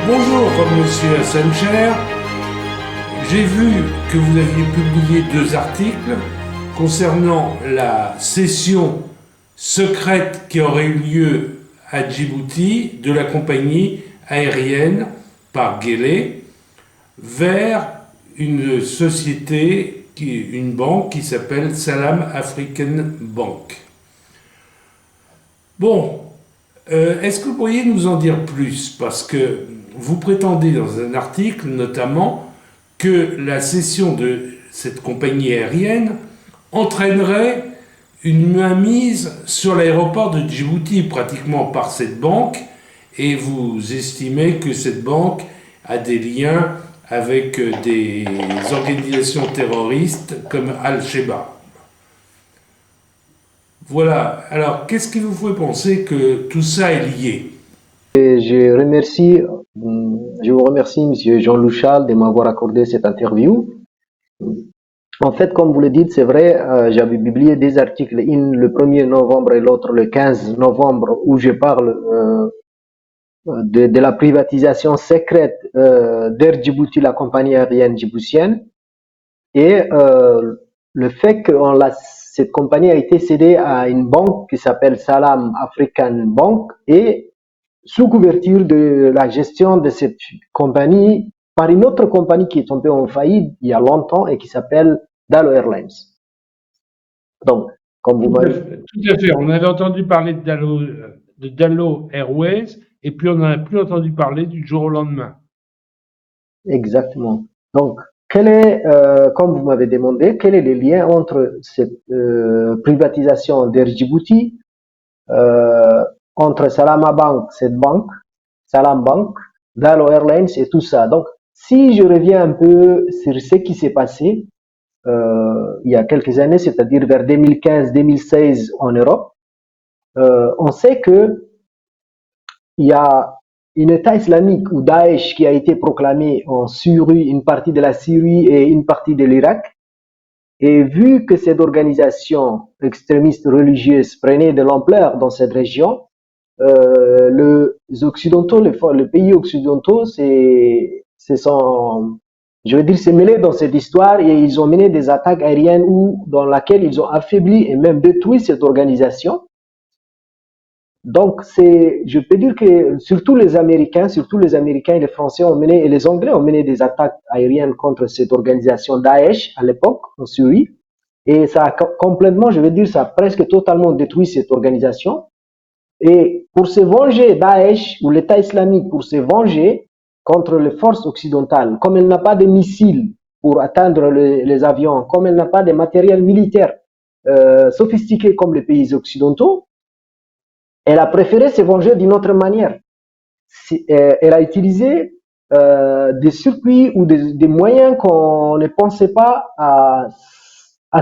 Bonjour, monsieur Assencher. J'ai vu que vous aviez publié 2 articles concernant la cession secrète qui aurait eu lieu à Djibouti de la compagnie aérienne par Guélé vers une société, une banque qui s'appelle Salam African Bank. Bon, est-ce que vous pourriez nous en dire plus? Parce que vous prétendez dans un article notamment que la cession de cette compagnie aérienne entraînerait une mainmise sur l'aéroport de Djibouti pratiquement par cette banque, et vous estimez que cette banque a des liens avec des organisations terroristes comme Al-Shabaab. Voilà. Alors, qu'est-ce qui vous fait penser que tout ça est lié? Et je vous remercie, Monsieur Jean-Loup Charles, de m'avoir accordé cette interview. En fait, comme vous le dites, c'est vrai, j'avais publié 2 articles, le 1er novembre et l'autre le 15 novembre, où je parle de la privatisation secrète d'Air Djibouti, la compagnie aérienne djiboutienne, et le fait que cette compagnie a été cédée à une banque qui s'appelle Salam African Bank, et sous couverture de la gestion de cette compagnie par une autre compagnie qui est tombée en faillite il y a longtemps et qui s'appelle Dalo Airlines. Donc, comme vous m'avez... Tout à fait. On avait entendu parler de Dallo Airways, et puis on n'en a plus entendu parler du jour au lendemain. Exactement. Donc, comme vous m'avez demandé, quel est le lien entre cette privatisation d'Air Djibouti, entre Salama Bank, cette banque, Salam Bank, Dalo Airlines et tout ça. Donc, si je reviens un peu sur ce qui s'est passé il y a quelques années, c'est-à-dire vers 2015-2016 en Europe, on sait que il y a une État islamique ou Daesh qui a été proclamé en Syrie, une partie de la Syrie et une partie de l'Irak. Et vu que cette organisation extrémiste religieuse prenait de l'ampleur dans cette région, les Occidentaux, les pays occidentaux, je veux dire, s'est mêlé dans cette histoire, et ils ont mené des attaques aériennes dans laquelle ils ont affaibli et même détruit cette organisation. Donc, je peux dire que surtout les Américains et les Français et les Anglais ont mené des attaques aériennes contre cette organisation Daesh à l'époque en Syrie. Et ça a complètement, je veux dire, ça a presque totalement détruit cette organisation. Et pour se venger, Daesh ou l'État islamique, pour se venger contre les forces occidentales, comme elle n'a pas de missiles pour atteindre les avions, comme elle n'a pas de matériel militaire sophistiqué comme les pays occidentaux, elle a préféré se venger d'une autre manière. Elle a utilisé des circuits ou des moyens qu'on ne pensait pas à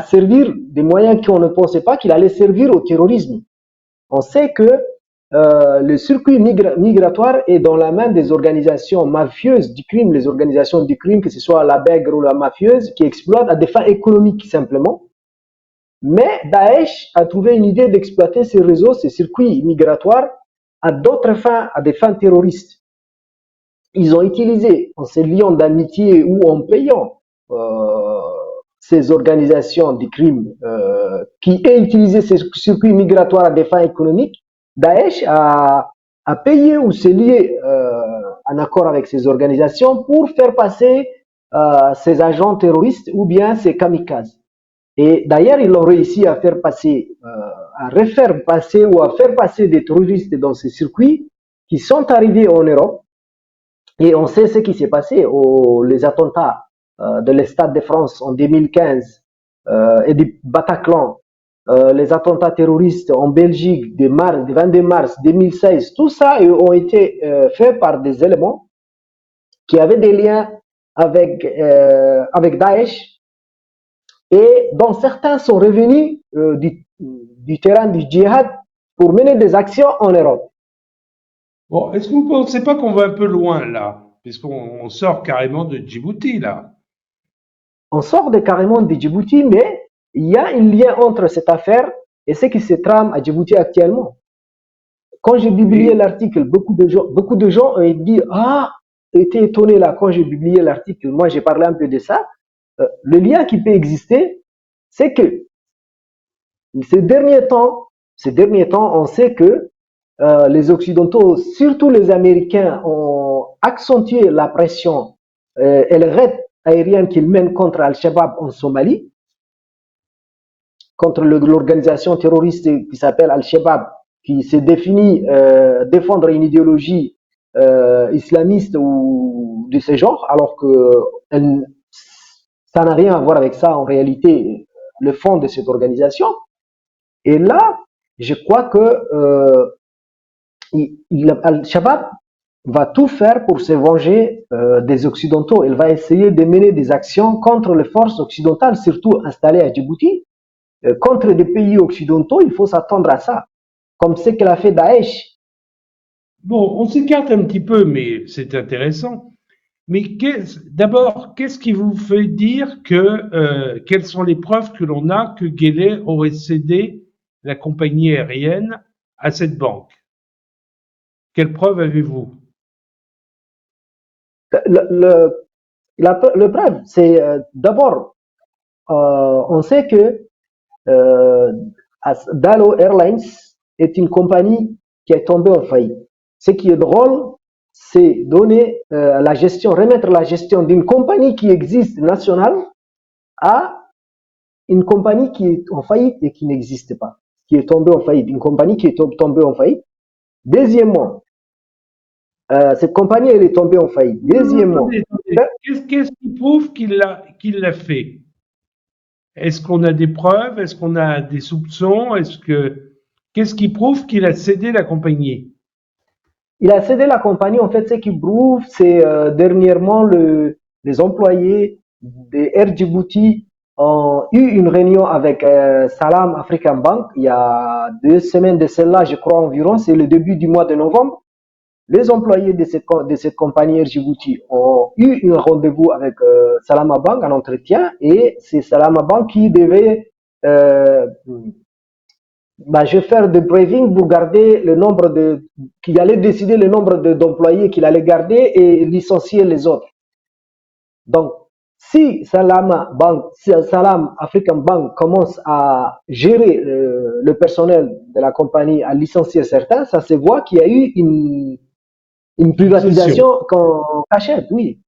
servir, des moyens qu'on ne pensait pas qu'il allait servir au terrorisme. On sait que le circuit migratoire est dans la main des organisations mafieuses du crime, les organisations du crime, que ce soit la bègre ou la mafieuse, qui exploitent à des fins économiques simplement. Mais Daesh a trouvé une idée d'exploiter ces réseaux, ces circuits migratoires à d'autres fins, à des fins terroristes. Ils ont utilisé, en se liant d'amitié ou en payant ces organisations du crime qui aient utilisé ces circuits migratoires à des fins économiques. Daesh a payé ou s'est lié en accord avec ces organisations pour faire passer ces agents terroristes ou bien ces kamikazes. Et d'ailleurs, ils ont réussi à faire passer, à refaire passer ou à faire passer des terroristes dans ces circuits qui sont arrivés en Europe. Et on sait ce qui s'est passé, les attentats de l'Estade de France en 2015 et du Bataclan, les attentats terroristes en Belgique du 22 mars 2016, tout ça ont été faits par des éléments qui avaient des liens avec Daesh, et dont certains sont revenus du terrain du djihad pour mener des actions en Europe. Bon, est-ce que vous ne pensez pas qu'on va un peu loin là, puisqu'on sort carrément de Djibouti là? On sort carrément de Djibouti, mais il y a un lien entre cette affaire et ce qui se trame à Djibouti actuellement. Quand j'ai publié Oui. l'article, beaucoup de gens ont dit, ah, étaient étonnés là, quand j'ai publié l'article, moi j'ai parlé un peu de ça. Le lien qui peut exister, c'est que ces derniers temps, on sait que les Occidentaux, surtout les Américains, ont accentué la pression et le raid aérien qu'ils mènent contre Al-Shabaab en Somalie, contre l'organisation terroriste qui s'appelle Al-Shabaab, qui se définit défendre une idéologie islamiste ou de ce genre, alors que ça n'a rien à voir avec ça en réalité, le fond de cette organisation. Et là, je crois que Al-Shabaab va tout faire pour se venger des Occidentaux. Il va essayer de mener des actions contre les forces occidentales, surtout installées à Djibouti. Contre des pays occidentaux, il faut s'attendre à ça, comme ce qu'elle a fait Daesh. Bon, on s'écarte un petit peu, mais c'est intéressant. Mais d'abord, qu'est-ce qui vous fait dire quelles sont les preuves que l'on a que Guelleh aurait cédé la compagnie aérienne à cette banque? Quelles preuves avez-vous? Le, le, le preuve, c'est d'abord, on sait que euh, Dalo Airlines est une compagnie qui est tombée en faillite. Ce qui est drôle, c'est donner la gestion, remettre la gestion d'une compagnie qui existe nationale à une compagnie qui est en faillite et qui n'existe pas, qui est tombée en faillite, une compagnie qui est tombée en faillite. Deuxièmement, cette compagnie, elle est tombée en faillite. Deuxièmement, Attendez. Qu'est-ce qui prouve qu'il l'a fait? Est-ce qu'on a des preuves? Est-ce qu'on a des soupçons? Qu'est-ce qui prouve qu'il a cédé la compagnie? il a cédé la compagnie. En fait, ce qui prouve, c'est dernièrement les employés de Air Djibouti ont eu une réunion avec Salam African Bank il y a 2 semaines de cela, je crois environ. C'est le début du mois de novembre. Les employés de cette compagnie Air Djibouti ont eu un rendez-vous avec Salama Bank, un entretien, et c'est Salama Bank qui devait je vais faire des briefings pour garder le nombre qui allait décider le nombre d'employés qu'il allait garder et licencier les autres. Donc, si Salam African Bank commence à gérer le personnel de la compagnie, à licencier certains, ça se voit qu'il y a eu une privatisation qu'en cachette, oui.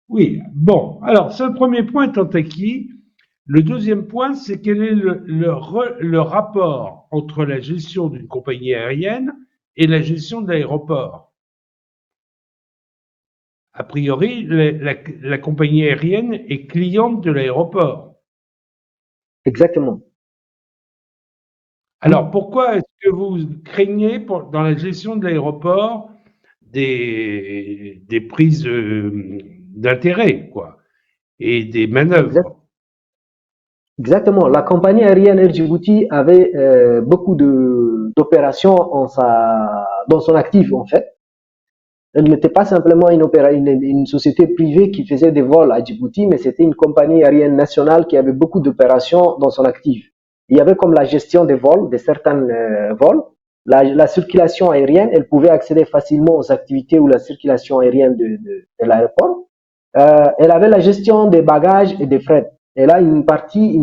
Oui, bon. Alors, ce premier point étant acquis, le deuxième point, c'est quel est le rapport entre la gestion d'une compagnie aérienne et la gestion de l'aéroport. A priori, la compagnie aérienne est cliente de l'aéroport. Exactement. Alors, pourquoi est-ce que vous craignez dans la gestion de l'aéroport des prises d'intérêt, quoi, et des manœuvres? Exactement. La compagnie aérienne Air Djibouti avait beaucoup d'opérations dans son actif, en fait. Elle n'était pas simplement une société privée qui faisait des vols à Djibouti, mais c'était une compagnie aérienne nationale qui avait beaucoup d'opérations dans son actif. Il y avait comme la gestion des vols, de certains vols. La circulation aérienne, elle pouvait accéder facilement aux activités ou la circulation aérienne de l'aéroport. Elle avait la gestion des bagages et des fret. Elle a une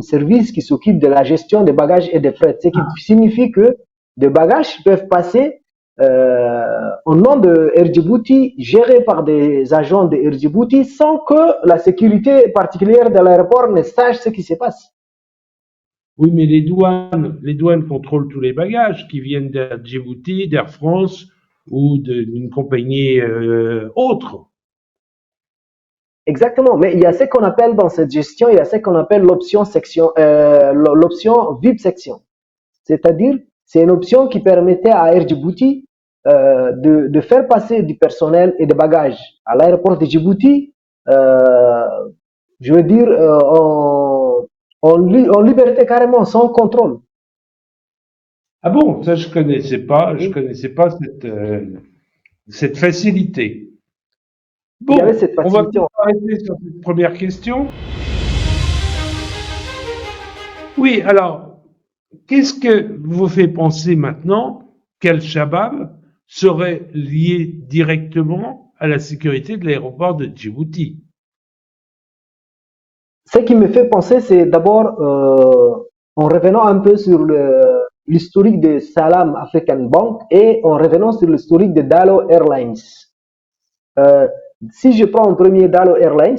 service qui s'occupe de la gestion des bagages et des fret, ce qui signifie que des bagages peuvent passer au nom de Air Djibouti, géré par des agents de Air Djibouti, sans que la sécurité particulière de l'aéroport ne sache ce qui se passe. Oui, mais les douanes contrôlent tous les bagages qui viennent d'Air Djibouti, d'Air France ou d'une compagnie autre. Exactement, mais il y a ce qu'on appelle dans cette gestion, il y a ce qu'on appelle l'option VIP section. C'est-à-dire, c'est une option qui permettait à Air Djibouti de faire passer du personnel et des bagages à l'aéroport de Djibouti, je veux dire, en liberté carrément, sans contrôle. Ah bon, ça je connaissais pas cette facilité. Il y avait Bon, cette on va facilité. arrêter sur cette première question. Oui, alors, qu'est-ce que vous fait penser maintenant qu'Al-Shabaab serait lié directement à la sécurité de l'aéroport de Djibouti. Ce qui me fait penser, c'est d'abord, en revenant un peu sur l'historique de Salam African Bank et en revenant sur l'historique de Dalo Airlines. Euh, si je prends en premier Dalo Airlines,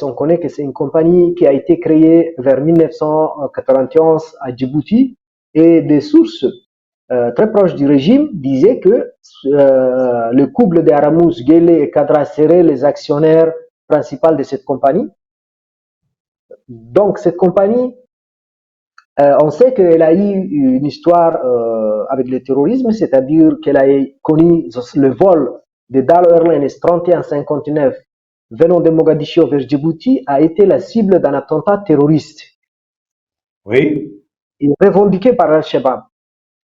on connaît que c'est une compagnie qui a été créée vers 1991 à Djibouti et des sources très proches du régime disaient que le couple de Haramous, Guelleh et Kadra seraient les actionnaires principaux de cette compagnie. Donc cette compagnie, on sait qu'elle a eu une histoire avec le terrorisme, c'est-à-dire qu'elle a connu le vol de Dalo Airlines 3159 venant de Mogadiscio vers Djibouti a été la cible d'un attentat terroriste. Oui. Et revendiqué par Al-Shabaab.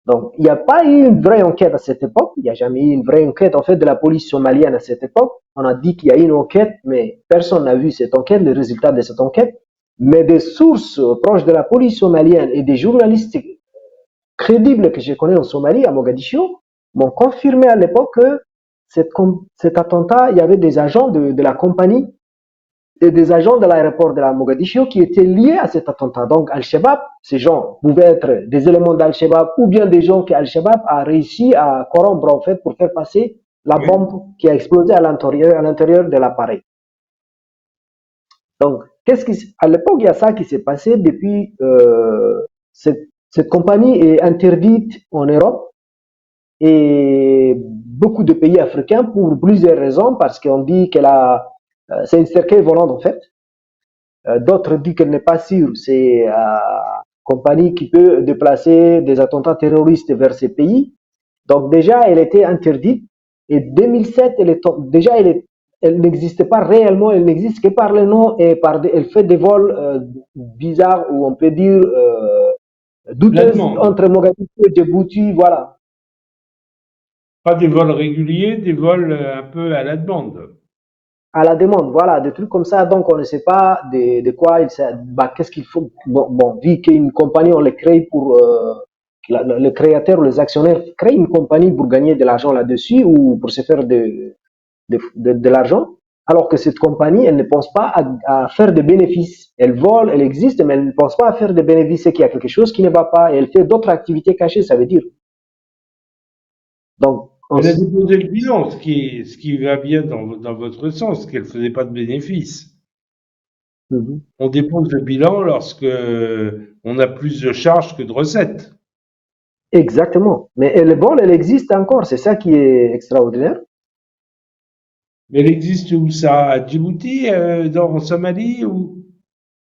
Donc, il n'y a pas eu une vraie enquête à cette époque. Il n'y a jamais eu une vraie enquête, en fait, de la police somalienne à cette époque. On a dit qu'il y a eu une enquête, mais personne n'a vu cette enquête, les résultats de cette enquête. Mais des sources proches de la police somalienne et des journalistes crédibles que je connais en Somalie, à Mogadiscio, m'ont confirmé à l'époque que cet attentat, il y avait des agents de la compagnie et des agents de l'aéroport de la Mogadiscio qui étaient liés à cet attentat. Donc, Al-Shabaab, ces gens pouvaient être des éléments d'Al-Shabaab ou bien des gens que Al-Shabaab a réussi à corrompre, en fait, pour faire passer la bombe qui a explosé à l'intérieur de l'appareil. Donc, à l'époque, il y a ça qui s'est passé depuis, cette compagnie est interdite en Europe et beaucoup de pays africains pour plusieurs raisons, parce qu'on dit c'est une cercueil volante en fait. D'autres disent qu'elle n'est pas sûre. C'est une compagnie qui peut déplacer des attentats terroristes vers ces pays. Donc déjà, elle était interdite. Et 2007, elle n'existait pas réellement. Elle n'existe que par le nom et elle fait des vols bizarres ou on peut dire douteux entre Mogadiscio et Djibouti. Voilà. Pas des vols réguliers, des vols un peu à la demande. À la demande, voilà, des trucs comme ça. Donc, on ne sait pas de quoi qu'est-ce qu'il faut. Bon, vu qu'une compagnie, on le crée pour le créateur ou les actionnaires créent une compagnie pour gagner de l'argent là-dessus ou pour se faire de l'argent, alors que cette compagnie, elle ne pense pas à faire des bénéfices. Elle vole, elle existe, mais elle ne pense pas à faire des bénéfices. C'est qu'il y a quelque chose qui ne va pas et elle fait d'autres activités cachées, ça veut dire. Donc, elle a déposé le bilan, ce qui va bien dans votre sens, qu'elle ne faisait pas de bénéfices. On dépose le bilan lorsque on a plus de charges que de recettes. Exactement. Mais le vol, elle existe encore. C'est ça qui est extraordinaire. Mais elle existe où ça? À Djibouti, en Somalie ou?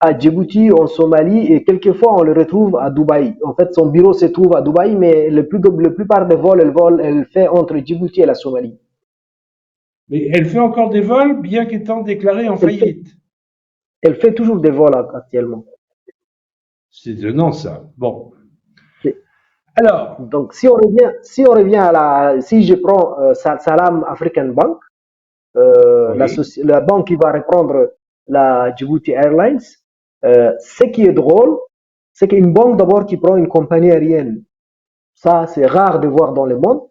À Djibouti, en Somalie, et quelquefois on le retrouve à Dubaï. En fait, son bureau se trouve à Dubaï, mais la plupart des vols, elle fait entre Djibouti et la Somalie. Mais elle fait encore des vols, bien qu'étant déclarée en faillite. Elle fait toujours des vols actuellement. C'est étonnant ça. Bon. Alors. Donc, si on revient si je prends Salam African Bank, la banque qui va reprendre la Djibouti Airlines, ce qui est drôle, c'est qu'une banque d'abord qui prend une compagnie aérienne, ça c'est rare de voir dans le monde.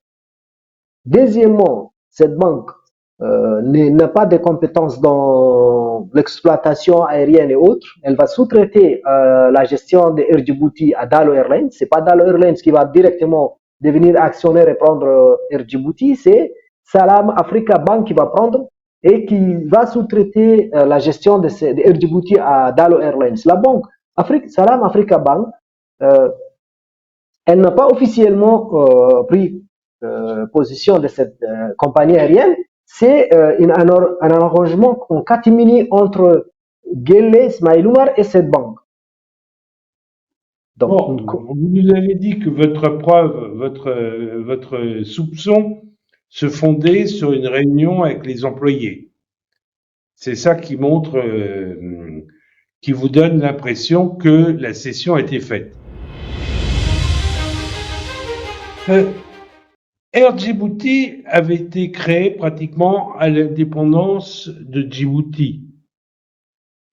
Deuxièmement, cette banque n'a pas de compétences dans l'exploitation aérienne et autres. Elle va sous-traiter la gestion de Air Djibouti à Dalo Airlines. C'est pas Dalo Airlines qui va directement devenir actionnaire et prendre Air Djibouti, c'est Salam Africa Bank qui va prendre et qui va sous-traiter la gestion de Air Djibouti à Dalo Airlines. La banque Salam Africa Bank, elle n'a pas officiellement pris position de cette compagnie aérienne. C'est un arrangement en catimini entre Guelleh, Ismail Oumar et cette banque. Donc, vous nous avez dit que votre preuve, votre soupçon se fondait sur une réunion avec les employés. C'est ça qui montre, qui vous donne l'impression que la session a été faite. Air Djibouti avait été créé pratiquement à l'indépendance de Djibouti.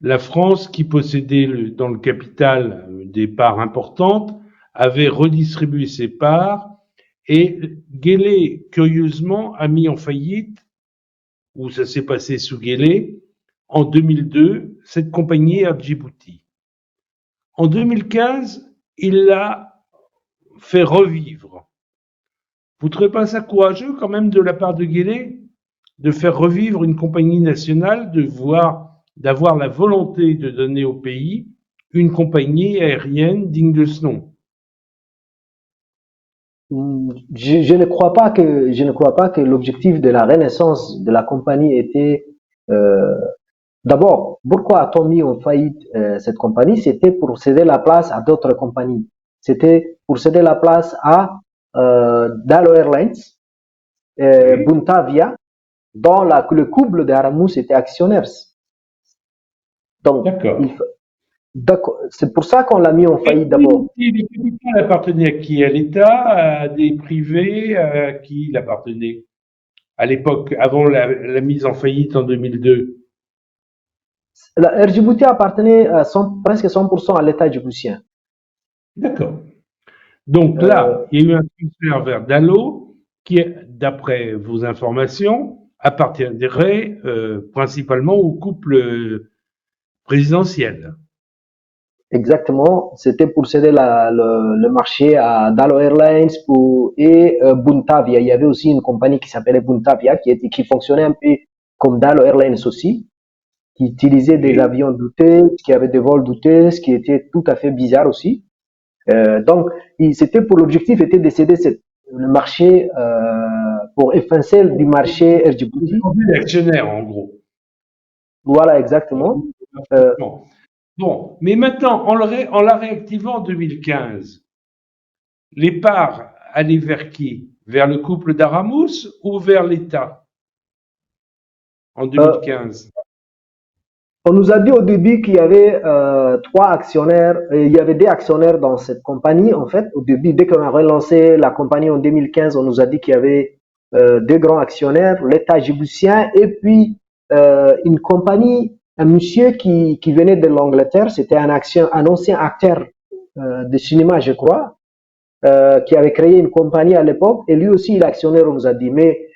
La France, qui possédait dans le capital des parts importantes, avait redistribué ses parts Et Guélé, curieusement, a mis en faillite, ou ça s'est passé sous Guélé, en 2002, cette compagnie à Djibouti. En 2015, il l'a fait revivre. Vous ne trouvez pas ça courageux quand même de la part de Guélé de faire revivre une compagnie nationale, d'avoir la volonté de donner au pays une compagnie aérienne digne de ce nom? Je ne crois pas que l'objectif de la renaissance de la compagnie était euh, d'abord, pourquoi a-t-on mis en faillite cette compagnie? C'était pour céder la place à d'autres compagnies. C'était pour céder la place à Dalo Airlines, Oui, Buntavia, dont le couple de Aramus était actionnaire. Donc, d'accord. c'est pour ça qu'on l'a mis en Et faillite d'abord. le capital appartenait à qui? À l'État, à des privés, à qui il appartenait? À l'époque, avant la mise en faillite en 2002. La Air Djibouti appartenait presque 100% à l'État djiboutien. D'accord. Donc Euh, là, il y a eu un transfert vers Dalo qui, d'après vos informations, appartiendrait principalement au couple présidentiel. Exactement, c'était pour céder le marché à Dalo Airlines et Buntavia. Il y avait aussi une compagnie qui s'appelait Buntavia qui fonctionnait un peu comme Dalo Airlines aussi, qui utilisait des Oui. avions douteux, qui avait des vols douteux, ce qui était tout à fait bizarre aussi. Donc, c'était pour l'objectif était de céder le marché pour effacer du marché Air Vous Djibouti. vendez l'actionnaire, en gros. Voilà, exactement. Euh, Bon. Bon. Mais maintenant, en la réactivant en 2015, les parts allaient vers qui? Vers le couple d'Aramus ou vers l'État en euh, 2015? On nous a dit au début qu'il y avait trois actionnaires, il y avait des actionnaires dans cette compagnie. En fait, au début, dès qu'on a relancé la compagnie en 2015, on nous a dit qu'il y avait deux grands actionnaires, l'État djiboutien et puis une compagnie, un monsieur qui venait de l'Angleterre, c'était un ancien acteur de cinéma, je crois, qui avait créé une compagnie à l'époque et lui aussi il est actionnaire, on nous a dit. Mais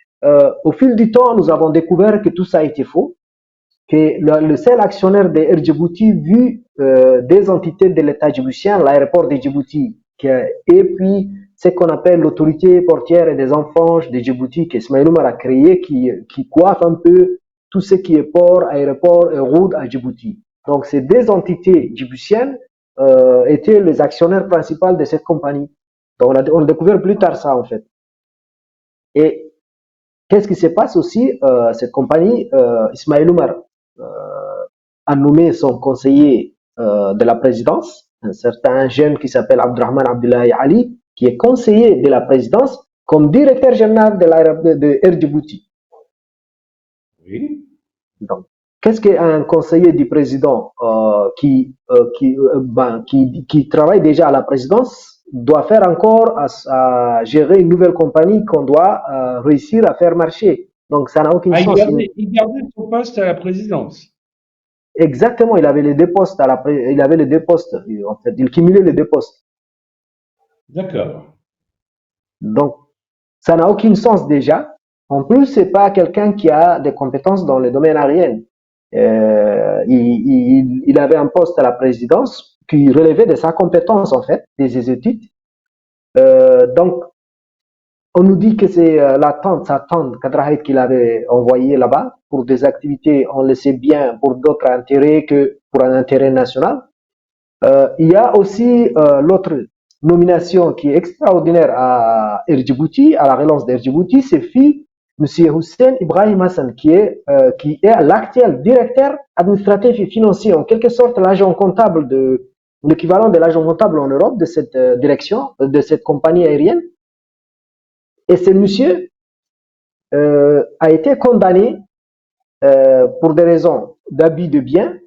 au fil du temps, nous avons découvert que tout ça a été faux, que le seul actionnaire de Air Djibouti, vu des entités de l'État djiboutien, l'aéroport de Djibouti, et puis ce qu'on appelle l'autorité portière et des enfants de Djibouti, que Ismail Omar a créé, qui coiffe un peu tout ce qui est port, aéroport et route à Djibouti. Donc ces deux entités djiboutiennes étaient les actionnaires principaux de cette compagnie. Donc on a découvert plus tard ça en fait. Et qu'est-ce qui se passe aussi? Cette compagnie, Ismail Omar euh, a nommé son conseiller de la présidence, un certain jeune qui s'appelle Abdurrahman Abdullahi Ali, qui est conseiller de la présidence comme directeur général de Air Djibouti. Oui. Donc, qu'est-ce qu'un conseiller du président qui travaille déjà à la présidence doit faire encore à gérer une nouvelle compagnie qu'on doit réussir à faire marcher? Donc, ça n'a aucun Ah, sens. il gardait son poste à la présidence. Exactement, il avait les deux postes il avait les deux postes. En fait, il cumulait les deux postes. D'accord. Donc, ça n'a aucun sens déjà. En plus, c'est pas quelqu'un qui a des compétences dans le domaine aérien. Il avait un poste à la présidence qui relevait de sa compétence, en fait, des études. Donc, on nous dit que c'est sa tante Kadrahid qu'il avait envoyé là-bas pour des activités, on le sait bien, pour d'autres intérêts que pour un intérêt national. Il y a aussi l'autre nomination qui est extraordinaire à Air Djibouti, à la relance d'Air Djibouti, c'est M. Hussein Ibrahim Hassan, qui est l'actuel directeur administratif et financier, en quelque sorte l'agent comptable l'équivalent de l'agent comptable en Europe de cette direction, de cette compagnie aérienne. Et ce monsieur a été condamné pour des raisons d'abus de biens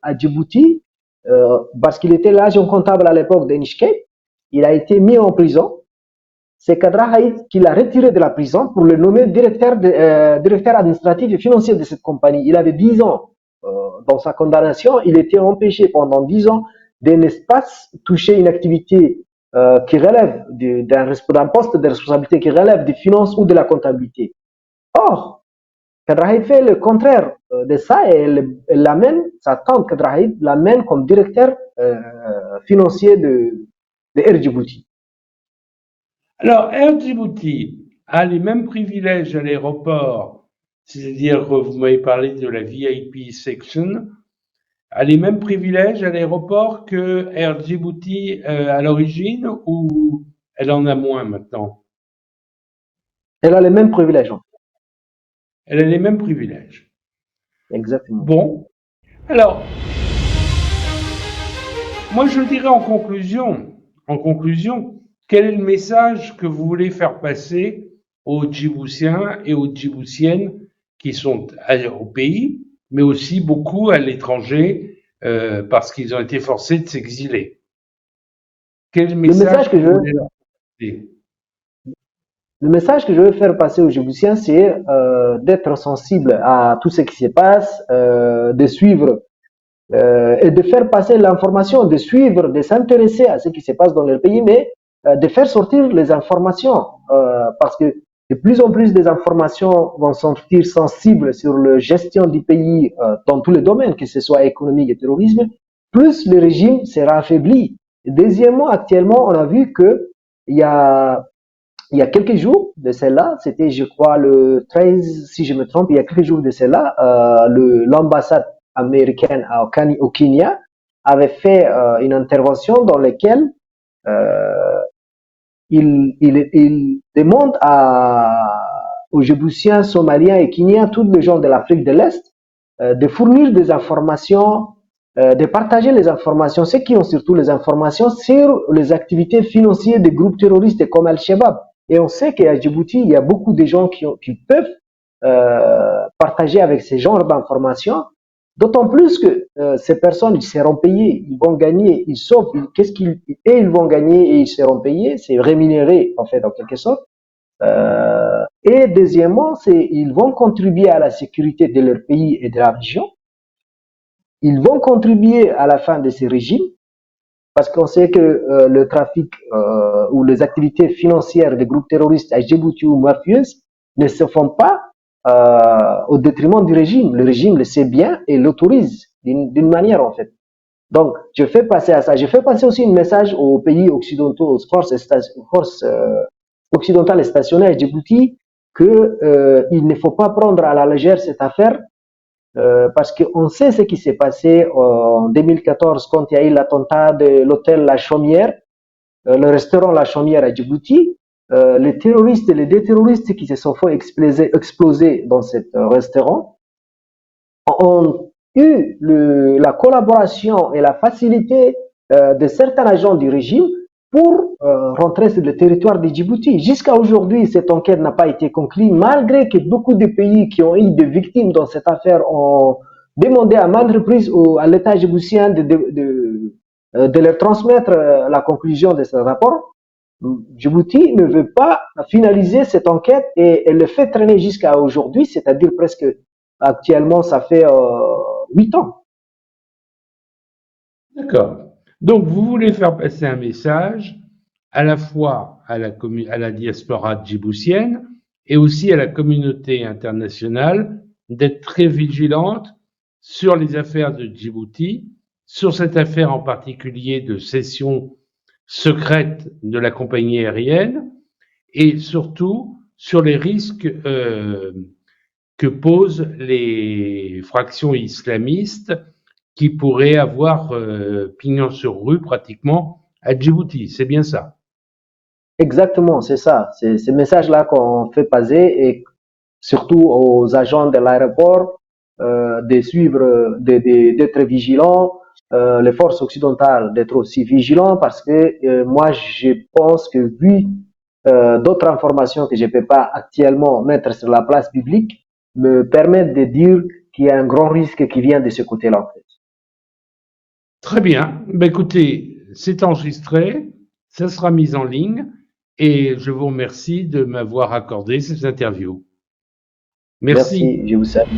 à Djibouti parce qu'il était l'agent comptable à l'époque d'Enishke. Il a été mis en prison. C'est Kadra Haït qui l'a retiré de la prison pour le nommer directeur administratif et financier de cette compagnie. Il avait 10 ans dans sa condamnation. Il était empêché pendant 10 ans de ne pas toucher une activité qui relève d'un poste de responsabilité qui relève des finances ou de la comptabilité. Or, Kadrahid fait le contraire de ça et elle l'amène, sa tante Kadrahid l'amène comme directeur financier de Air Djibouti. Alors, Air Djibouti a les mêmes privilèges à l'aéroport, c'est-à-dire que vous m'avez parlé de la VIP section, a les mêmes privilèges à l'aéroport que Air Djibouti à l'origine, ou elle en a moins maintenant? Elle a les mêmes privilèges. Elle a les mêmes privilèges. Exactement. Bon, alors, moi je dirais en conclusion, quel est le message que vous voulez faire passer aux Djiboutiens et aux Djiboutiennes qui sont au pays, mais aussi beaucoup à l'étranger parce qu'ils ont été forcés de s'exiler? Quel message que vous voulez leur passer? Le message que je veux faire passer aux Djiboutiens, c'est d'être sensible à tout ce qui se passe, de suivre et de faire passer l'information, de suivre, de s'intéresser à ce qui se passe dans leur pays, mais de faire sortir les informations, parce que de plus en plus des informations vont sortir sensibles sur la gestion du pays dans tous les domaines, que ce soit économique et terrorisme, plus le régime sera affaibli. Et deuxièmement, actuellement, on a vu que il y a quelques jours de cela, c'était je crois le 13, si je me trompe, il y a quelques jours de cela, l'ambassade américaine au Kenya avait fait une intervention dans laquelle euh, il demande aux Djiboutiens, Somaliens et Kenyans, tous les gens de l'Afrique de l'Est, de fournir des informations, de partager les informations, ceux qui ont surtout les informations sur les activités financières des groupes terroristes comme Al-Shabaab. Et on sait qu'à Djibouti, il y a beaucoup de gens qui peuvent partager avec ces genres d'informations. D'autant plus que ces personnes, ils seront payés, ils vont gagner, ils sauvent, ils vont gagner et ils seront payés, c'est rémunéré en fait en quelque sorte. Et deuxièmement, ils vont contribuer à la sécurité de leur pays et de la région. Ils vont contribuer à la fin de ces régimes parce qu'on sait que le trafic ou les activités financières des groupes terroristes à Djibouti ou mafieuses ne se font pas au détriment du régime. Le régime le sait bien et l'autorise d'une manière en fait. Donc, je fais passer à ça. Je fais passer aussi un message aux pays occidentaux, aux forces occidentales stationnées à Djibouti, qu'il ne faut pas prendre à la légère cette affaire parce qu'on sait ce qui s'est passé en 2014 quand il y a eu l'attentat de l'hôtel La Chaumière, le restaurant La Chaumière à Djibouti. Les deux terroristes qui se sont fait exploser dans ce restaurant ont eu la collaboration et la facilité de certains agents du régime pour rentrer sur le territoire de Djibouti. Jusqu'à aujourd'hui, cette enquête n'a pas été conclue, malgré que beaucoup de pays qui ont eu des victimes dans cette affaire ont demandé à maintes reprises à l'État djiboutien de leur transmettre la conclusion de ce rapport. Djibouti ne veut pas finaliser cette enquête et elle le fait traîner jusqu'à aujourd'hui, c'est-à-dire presque actuellement, ça fait 8 ans. D'accord. Donc, vous voulez faire passer un message à la fois à la diaspora djiboutienne et aussi à la communauté internationale d'être très vigilante sur les affaires de Djibouti, sur cette affaire en particulier de cession secrète de la compagnie aérienne et surtout sur les risques que posent les fractions islamistes qui pourraient avoir pignon sur rue pratiquement à Djibouti. C'est bien ça? Exactement, c'est ça. C'est ce message-là qu'on fait passer et surtout aux agents de l'aéroport de suivre, d'être vigilants, les forces occidentales d'être aussi vigilants parce que moi je pense que vu d'autres informations que je ne peux pas actuellement mettre sur la place publique me permettent de dire qu'il y a un grand risque qui vient de ce côté-là en fait. Très bien. Ben, écoutez, c'est enregistré, ça sera mis en ligne et je vous remercie de m'avoir accordé ces interviews. Merci. Merci, je vous salue.